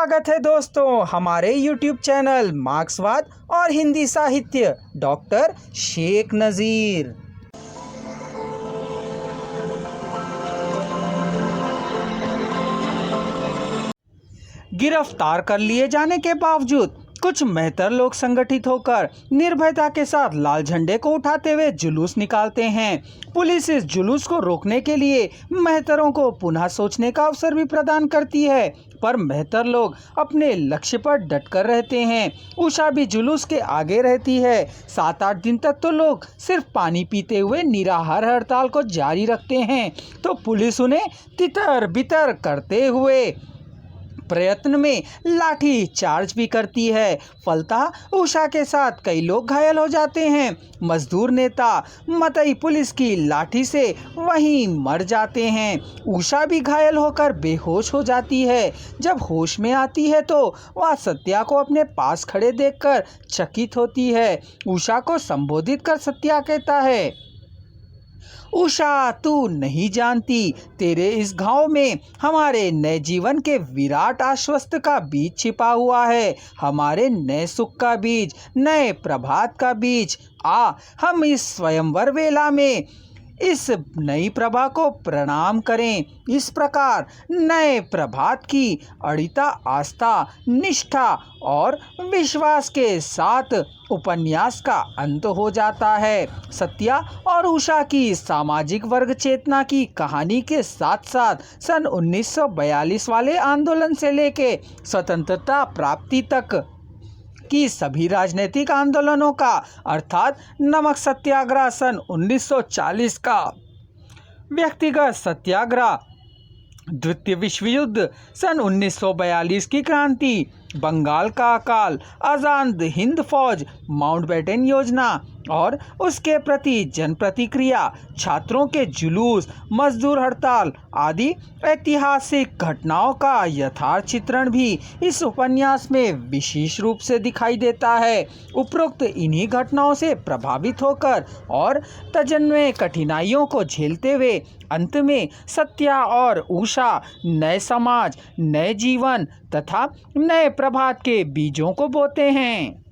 स्वागत है दोस्तों हमारे YouTube चैनल मार्क्सवाद और हिंदी साहित्य डॉक्टर शेख नज़ीर। गिरफ्तार कर लिए जाने के बावजूद कुछ मेहतर लोग संगठित होकर निर्भयता के साथ लाल झंडे को उठाते हुए जुलूस निकालते हैं। पुलिस इस जुलूस को रोकने के लिए मेहतरों को पुनः सोचने का अवसर भी प्रदान करती है, पर मेहतर लोग अपने लक्ष्य पर डटकर रहते हैं। उषा भी जुलूस के आगे रहती है। 7-8 दिन तक तो लोग सिर्फ पानी पीते हुए निराहार हड़ताल को जारी रखते हैं, तो पुलिस उन्हें तितर बितर करते हुए प्रयत्न में लाठी चार्ज भी करती है। फलतः उषा के साथ कई लोग घायल हो जाते हैं। मजदूर नेता मतई पुलिस की लाठी से वहीं मर जाते हैं। उषा भी घायल होकर बेहोश हो जाती है। जब होश में आती है तो वह सत्या को अपने पास खड़े देखकर चकित होती है। उषा को संबोधित कर सत्या कहता है, उषा तू नहीं जानती, तेरे इस घाव में हमारे नए जीवन के विराट आश्वस्त का बीज छिपा हुआ है, हमारे नए सुख का बीज, नए प्रभात का बीज। आ हम इस स्वयंवर वेला में इस नई प्रभा को प्रणाम करें। इस प्रकार नए प्रभात की अड़िता आस्था, निष्ठा और विश्वास के साथ उपन्यास का अंत हो जाता है। सत्या और उषा की सामाजिक वर्ग चेतना की कहानी के साथ साथ सन 1942 वाले आंदोलन से लेके स्वतंत्रता प्राप्ति तक की सभी राजनीतिक आंदोलनों का अर्थात नमक सत्याग्रह सन 1940 का, व्यक्तिगत सत्याग्रह, द्वितीय विश्व युद्ध सन 1942 की क्रांति, बंगाल का अकाल, आज़ाद हिंद फौज, माउंटबेटन योजना और उसके प्रति जन प्रतिक्रिया, छात्रों के जुलूस, मजदूर हड़ताल आदि ऐतिहासिक घटनाओं का यथार्थ चित्रण भी इस उपन्यास में विशेष रूप से दिखाई देता है। उपरोक्त इन्हीं घटनाओं से प्रभावित होकर और तजन्मे कठिनाइयों को झेलते हुए अंत में सत्या और उषा नए समाज, नए जीवन तथा नए प्रभात के बीजों को बोते हैं।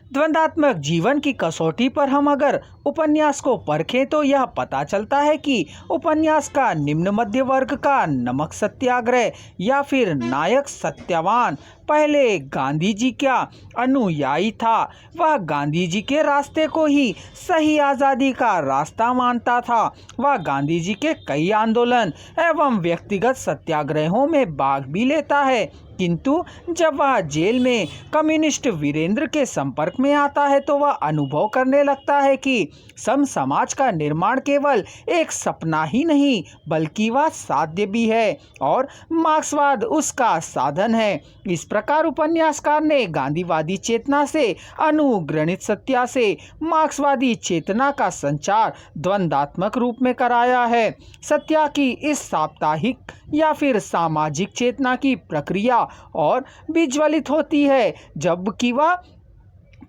द्वंद्वात्मक जीवन की कसौटी पर हम अगर उपन्यास को परखें तो यह पता चलता है कि उपन्यास का निम्न मध्य वर्ग का नमक सत्याग्रह या फिर नायक सत्यवान पहले गांधी जी का अनुयायी था। वह गांधी जी के रास्ते को ही सही आज़ादी का रास्ता मानता था। वह गांधी जी के कई आंदोलन एवं व्यक्तिगत सत्याग्रहों में भाग भी लेता है, किंतु जब वह जेल में कम्युनिस्ट वीरेंद्र के संपर्क में आता है तो वह अनुभव करने लगता है कि सम समाज का निर्माण केवल एक सपना ही नहीं बल्कि वह साध्य भी है और मार्क्सवाद उसका साधन है। इस प्रकार उपन्यासकार ने गांधीवादी चेतना से अनुग्रहित सत्या से मार्क्सवादी चेतना का संचार द्वंद्वात्मक रूप में कराया है। सत्या की इस साप्ताहिक या फिर सामाजिक चेतना की प्रक्रिया और विज्वलित होती है जबकि वह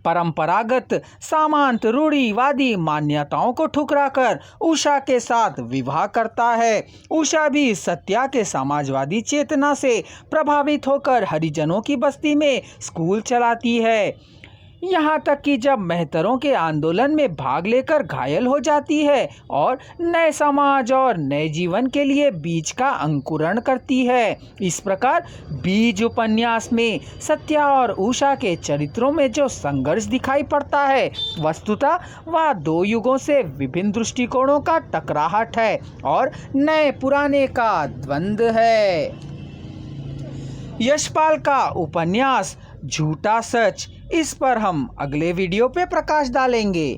परंपरागत सामंत रूढ़िवादी मान्यताओं को ठुकराकर उषा के साथ विवाह करता है। उषा भी सत्या के समाजवादी चेतना से प्रभावित होकर हरिजनों की बस्ती में स्कूल चलाती है, यहाँ तक कि जब मेहतरों के आंदोलन में भाग लेकर घायल हो जाती है और नए समाज और नए जीवन के लिए बीज का अंकुरण करती है। इस प्रकार बीज उपन्यास में सत्या और उषा के चरित्रों में जो संघर्ष दिखाई पड़ता है वस्तुतः वह दो युगों से विभिन्न दृष्टिकोणों का टकराहट है और नए पुराने का द्वंद्व है। यशपाल का उपन्यास झूठा सच, इस पर हम अगले वीडियो पे प्रकाश डालेंगे।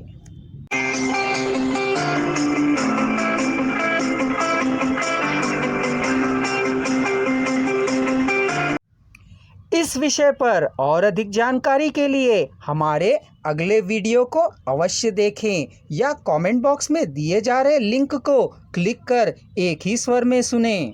इस विषय पर और अधिक जानकारी के लिए हमारे अगले वीडियो को अवश्य देखें या कमेंट बॉक्स में दिए जा रहे लिंक को क्लिक कर एक ही स्वर में सुनें।